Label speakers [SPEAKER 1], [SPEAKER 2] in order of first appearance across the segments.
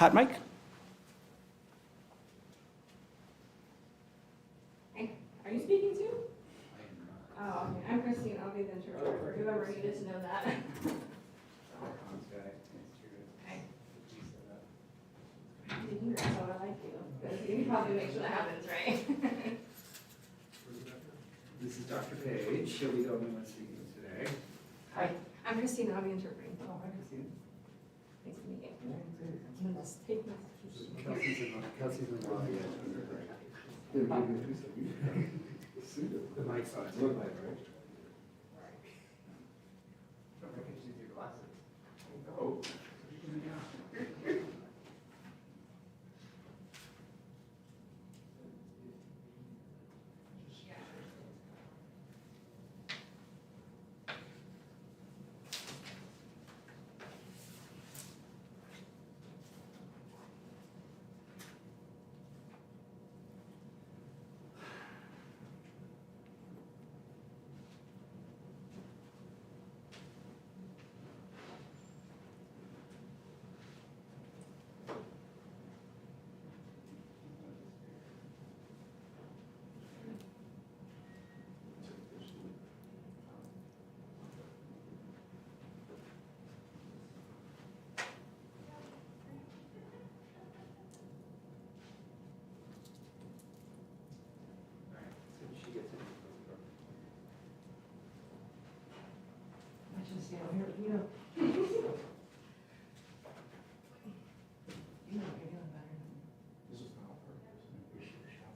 [SPEAKER 1] Hot mic?
[SPEAKER 2] Hey, are you speaking to? Oh, okay. I'm Christine. I'll be the interpreter for whoever needed to know that. Okay. That's how I like you. Because you can probably make sure that happens, right?
[SPEAKER 3] This is Dr. Page. She'll be the only one speaking today.
[SPEAKER 2] Hi. I'm Christine. I'll be interpreting.
[SPEAKER 3] Oh, hi, Christine.
[SPEAKER 2] Nice to meet you. I'm gonna just take this.
[SPEAKER 3] Kelsey's in lobby. The mic's on. Look like, right? Don't forget to use your glasses. Oh.
[SPEAKER 2] I should stand here with you. You know what you're doing better.
[SPEAKER 3] This is not purpose. We should shop.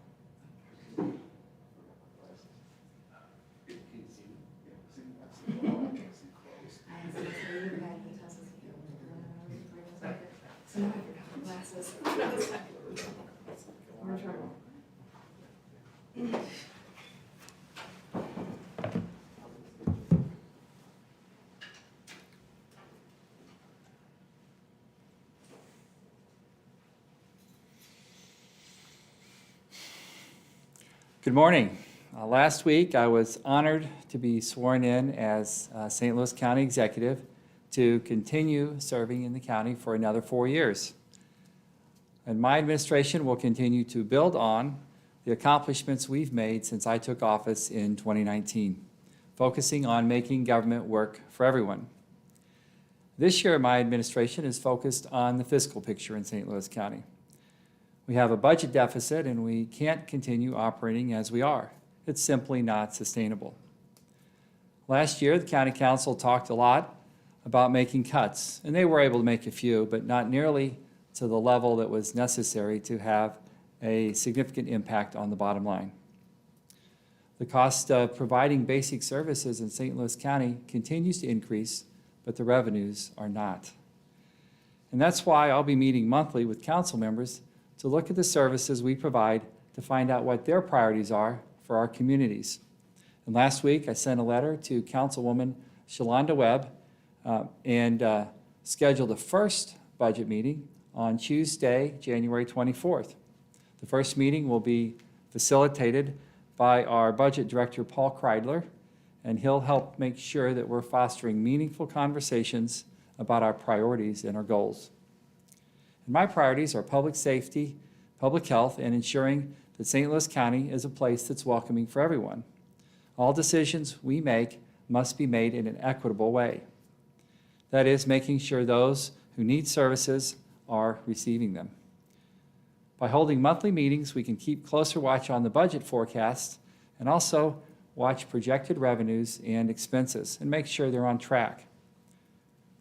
[SPEAKER 3] Can you see me? Yeah, see, that's the wall. I can't see close.
[SPEAKER 2] I see, so you had the tussles with you. So now I forgot my glasses. We're in trouble.
[SPEAKER 4] Good morning. Last week, I was honored to be sworn in as St. Louis County Executive to continue serving in the county for another 4 years. And my administration will continue to build on the accomplishments we've made since I took office in 2019, focusing on making government work for everyone. This year, my administration is focused on the fiscal picture in St. Louis County. We have a budget deficit and we can't continue operating as we are. It's simply not sustainable. Last year, the County Council talked a lot about making cuts, and they were able to make a few, but not nearly to the level that was necessary to have a significant impact on the bottom line. The cost of providing basic services in St. Louis County continues to increase, but the revenues are not. And that's why I'll be meeting monthly with council members to look at the services we provide to find out what their priorities are for our communities. And last week, I sent a letter to Councilwoman Shalonda Webb and scheduled the first budget meeting on Tuesday, January 24th. The first meeting will be facilitated by our budget director, Paul Kreidler, and he'll help make sure that we're fostering meaningful conversations about our priorities and our goals. And my priorities are public safety, public health, and ensuring that St. Louis County is a place that's welcoming for everyone. All decisions we make must be made in an equitable way. That is, making sure those who need services are receiving them. By holding monthly meetings, we can keep closer watch on the budget forecast and also watch projected revenues and expenses and make sure they're on track.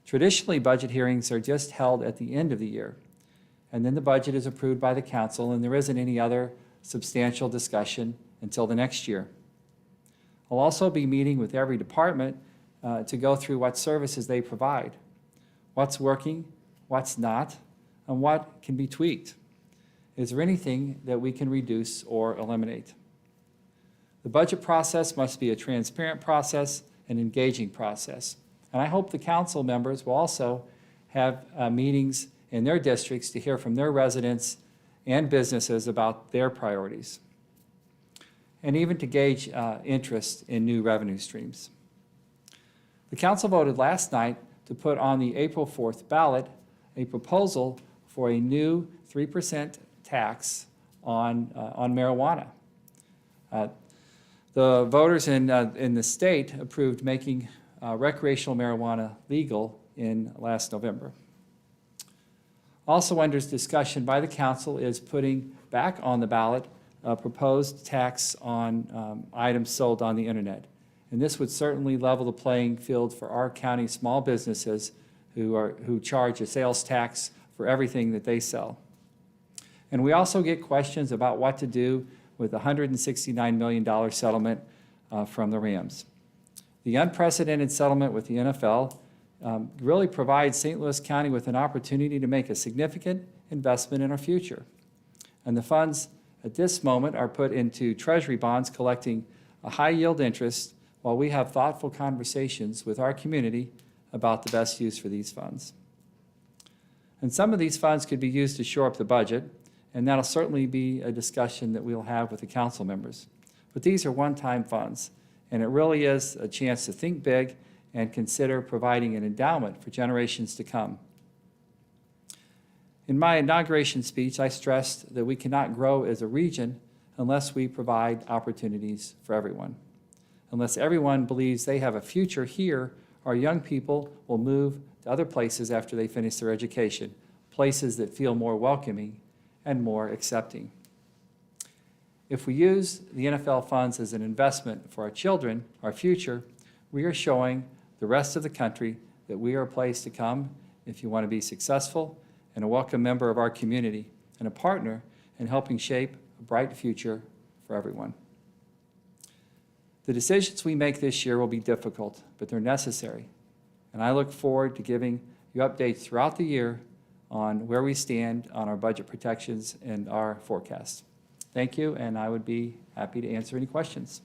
[SPEAKER 4] Traditionally, budget hearings are just held at the end of the year, and then the budget is approved by the council, and there isn't any other substantial discussion until the next year. I'll also be meeting with every department to go through what services they provide, what's working, what's not, and what can be tweaked. Is there anything that we can reduce or eliminate? The budget process must be a transparent process, an engaging process. And I hope the council members will also have meetings in their districts to hear from their residents and businesses about their priorities, and even to gauge interest in new revenue streams. The council voted last night to put on the April 4th ballot a proposal for a new 3% tax on marijuana. The voters in the state approved making recreational marijuana legal in last November. Also under discussion by the council is putting back on the ballot a proposed tax on items sold on the internet. And this would certainly level the playing field for our county small businesses who charge a sales tax for everything that they sell. And we also get questions about what to do with the $169 million settlement from the Rams. The unprecedented settlement with the NFL really provides St. Louis County with an opportunity to make a significant investment in our future. And the funds at this moment are put into treasury bonds collecting a high yield interest while we have thoughtful conversations with our community about the best use for these funds. And some of these funds could be used to shore up the budget, and that'll certainly be a discussion that we'll have with the council members. But these are one-time funds, and it really is a chance to think big and consider providing an endowment for generations to come. In my inauguration speech, I stressed that we cannot grow as a region unless we provide opportunities for everyone. Unless everyone believes they have a future here, our young people will move to other places after they finish their education, places that feel more welcoming and more accepting. If we use the NFL funds as an investment for our children, our future, we are showing the rest of the country that we are a place to come if you want to be successful and a welcome member of our community and a partner in helping shape a bright future for everyone. The decisions we make this year will be difficult, but they're necessary. And I look forward to giving you updates throughout the year on where we stand on our budget protections and our forecasts. Thank you, and I would be happy to answer any questions.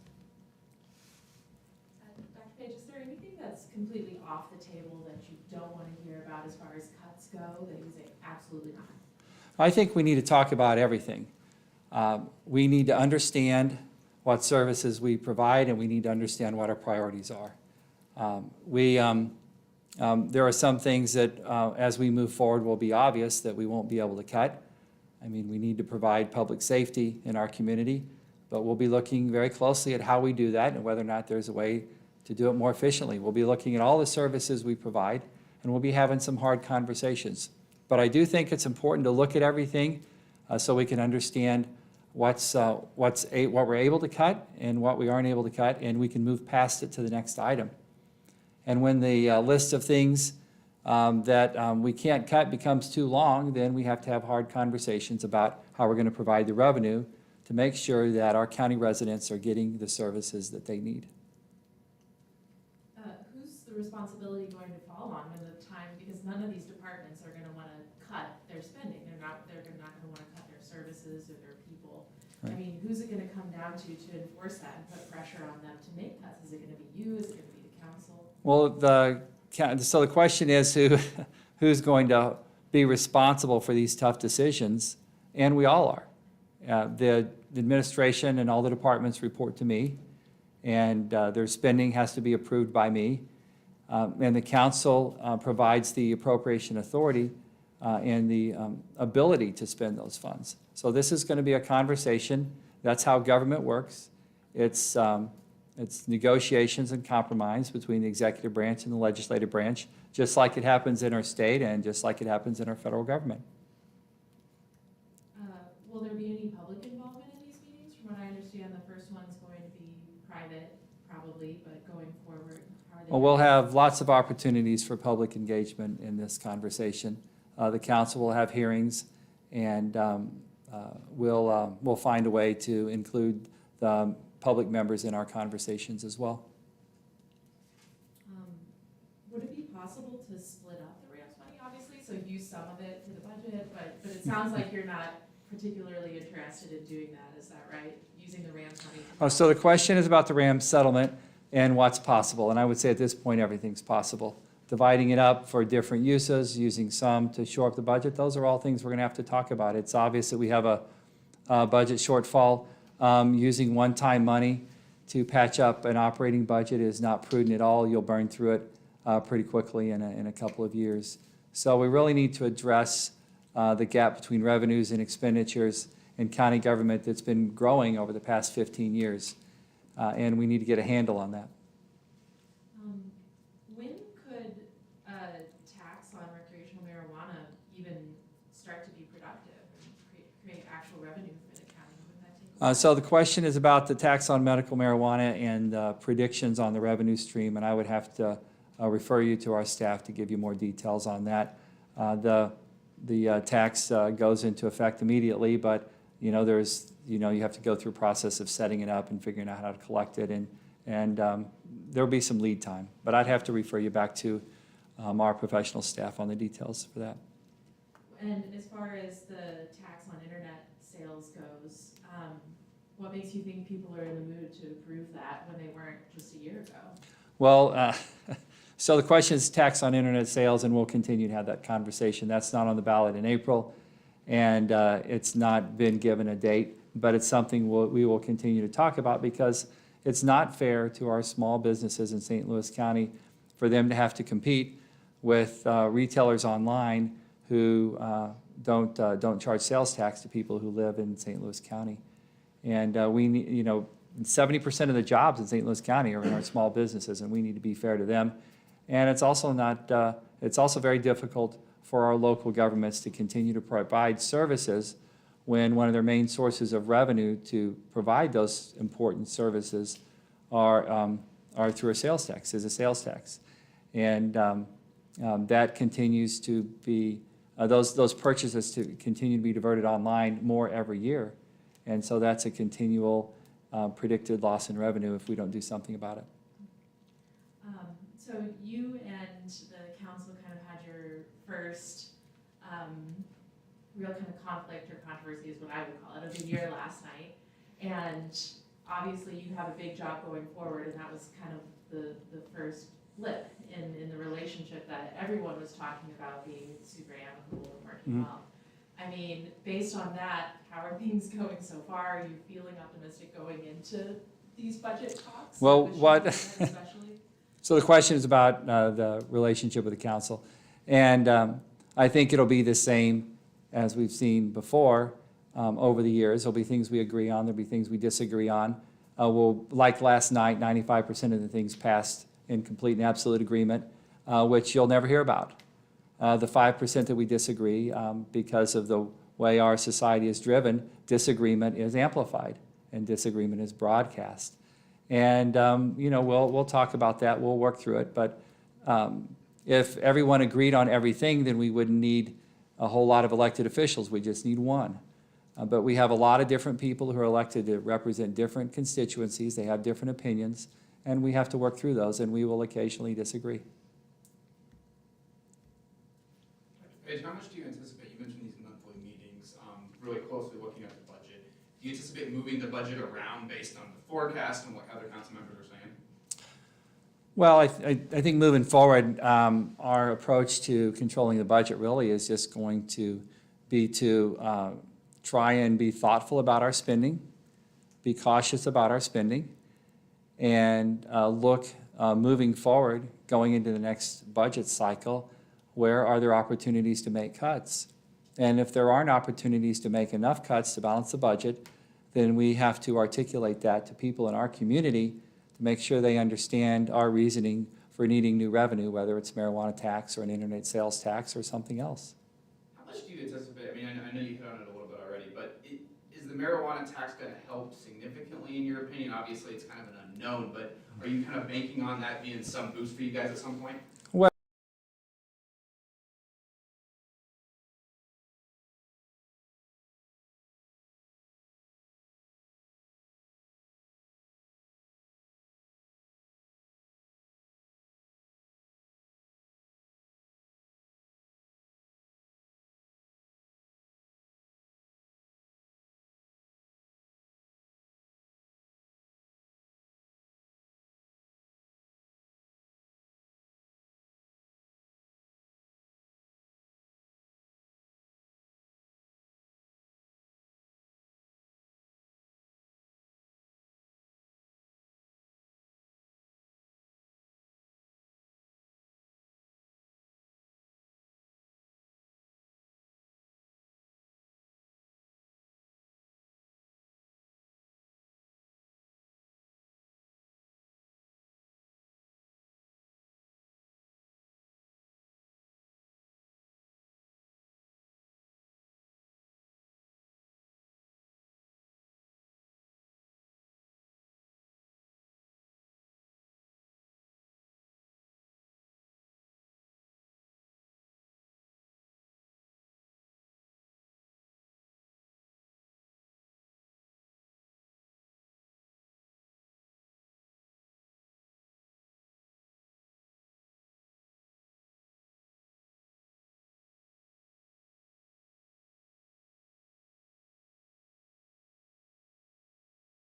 [SPEAKER 1] Dr. Page, is there anything that's completely off the table that you don't want to hear about as far as cuts go, that you say absolutely not?
[SPEAKER 4] I think we need to talk about everything. We need to understand what services we provide, and we need to understand what our priorities are. There are some things that, as we move forward, will be obvious that we won't be able to cut. I mean, we need to provide public safety in our community, but we'll be looking very closely at how we do that and whether or not there's a way to do it more efficiently. We'll be looking at all the services we provide, and we'll be having some hard conversations. But I do think it's important to look at everything so we can understand what we're able to cut and what we aren't able to cut, and we can move past it to the next item. And when the list of things that we can't cut becomes too long, then we have to have hard conversations about how we're going to provide the revenue to make sure that our county residents are getting the services that they need.
[SPEAKER 1] Who's the responsibility going to fall on when the time, because none of these departments are going to want to cut their spending. They're not going to want to cut their services or their people.
[SPEAKER 4] Right.
[SPEAKER 1] I mean, who's it going to come down to enforce that and put pressure on them to make cuts? Is it going to be you? Is it going to be the council?
[SPEAKER 4] Well, so the question is who's going to be responsible for these tough decisions, and we all are. The administration and all the departments report to me, and their spending has to be approved by me, and the council provides the appropriation authority and the ability to spend those funds. So this is going to be a conversation. That's how government works. It's negotiations and compromise between the executive branch and the legislative branch, just like it happens in our state and just like it happens in our federal government.
[SPEAKER 1] Will there be any public involvement in these meetings? From what I understand, the first one's going to be private, probably, but going forward, how are they?
[SPEAKER 4] Well, we'll have lots of opportunities for public engagement in this conversation. The council will have hearings, and we'll find a way to include the public members in our conversations as well.
[SPEAKER 1] Would it be possible to split up the Rams money, obviously, so use some of it to the budget, but it sounds like you're not particularly interested in doing that, is that right? Using the Rams money?
[SPEAKER 4] So the question is about the Rams settlement and what's possible, and I would say at this point everything's possible. Dividing it up for different uses, using some to shore up the budget, those are all things we're going to have to talk about. It's obvious that we have a budget shortfall. Using one-time money to patch up an operating budget is not prudent at all. You'll burn through it pretty quickly in a couple of years. So we really need to address the gap between revenues and expenditures in county government that's been growing over the past 15 years. And we need to get a handle on that.
[SPEAKER 1] When could a tax on recreational marijuana even start to be productive and create actual revenue for the county? Would that take?
[SPEAKER 4] So the question is about the tax on medical marijuana and predictions on the revenue stream, and I would have to refer you to our staff to give you more details on that. The tax goes into effect immediately, but you have to go through a process of setting it up and figuring out how to collect it, and there'll be some lead time. But I'd have to refer you back to our professional staff on the details for that.
[SPEAKER 1] And as far as the tax on internet sales goes, what makes you think people are in the mood to approve that when they weren't just a year ago?
[SPEAKER 4] Well, so the question is tax on internet sales, and we'll continue to have that conversation. That's not on the ballot in April, and it's not been given a date, but it's something we will continue to talk about because it's not fair to our small businesses in St. Louis County for them to have to compete with retailers online who don't charge sales tax to people who live in St. Louis County. And we need, 70% of the jobs in St. Louis County are in our small businesses, and we need to be fair to them. And it's also it's also very difficult for our local governments to continue to provide services when one of their main sources of revenue to provide those important services are through a sales tax, is a sales tax. And that continues to be, those purchases to continue to be diverted online more every year. And so that's a continual predicted loss in revenue if we don't do something about it.
[SPEAKER 1] So you and the council kind of had your first real kind of conflict or controversy is what I would call it of the year last night. And obviously you have a big job going forward, and that was kind of the first blip in the relationship that everyone was talking about being super amicable and working well. I mean, based on that, how are things going so far? Are you feeling optimistic going into these budget talks?
[SPEAKER 4] Well,
[SPEAKER 1] With especially?
[SPEAKER 4] So the question is about the relationship with the council. And I think it'll be the same as we've seen before over the years. There'll be things we agree on, there'll be things we disagree on. Like last night, 95% of the things passed in complete and absolute agreement, which you'll never hear about. The 5% that we disagree, because of the way our society is driven, disagreement is amplified and disagreement is broadcast. And we'll talk about that, we'll work through it, but if everyone agreed on everything, then we wouldn't need a whole lot of elected officials, we just need one. But we have a lot of different people who are elected to represent different constituencies, they have different opinions, and we have to work through those, and we will occasionally disagree.
[SPEAKER 5] Paige, how much do you anticipate, you mentioned these monthly meetings, really closely looking at the budget. Do you anticipate moving the budget around based on the forecast and what other council members are saying?
[SPEAKER 4] Well, I think moving forward, our approach to controlling the budget really is just going to be to try and be thoughtful about our spending, be cautious about our spending, and look moving forward, going into the next budget cycle, where are there opportunities to make cuts? And if there aren't opportunities to make enough cuts to balance the budget, then we have to articulate that to people in our community to make sure they understand our reasoning for needing new revenue, whether it's marijuana tax or an internet sales tax or something else.
[SPEAKER 5] How much do you anticipate, I mean, I know you hit on it a little bit already, but is the marijuana tax going to help significantly in your opinion? Obviously, it's kind of an unknown, but are you kind of banking on that being some boost for you guys at some point?